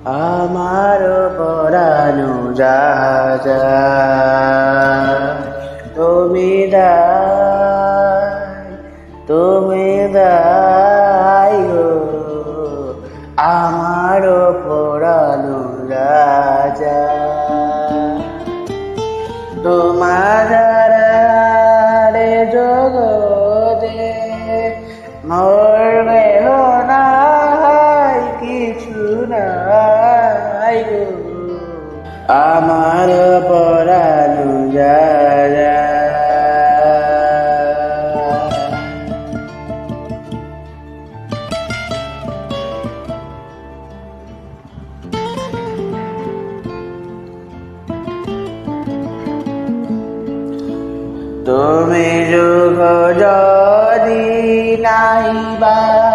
আমার পরানো যাহা তুমি দাই গো আমার পরানো রাজা তোমার রে জগতে মরবে নাই কিছু নাই গো আমার পরানো রাজা তুমি যুগ যদি নাই বা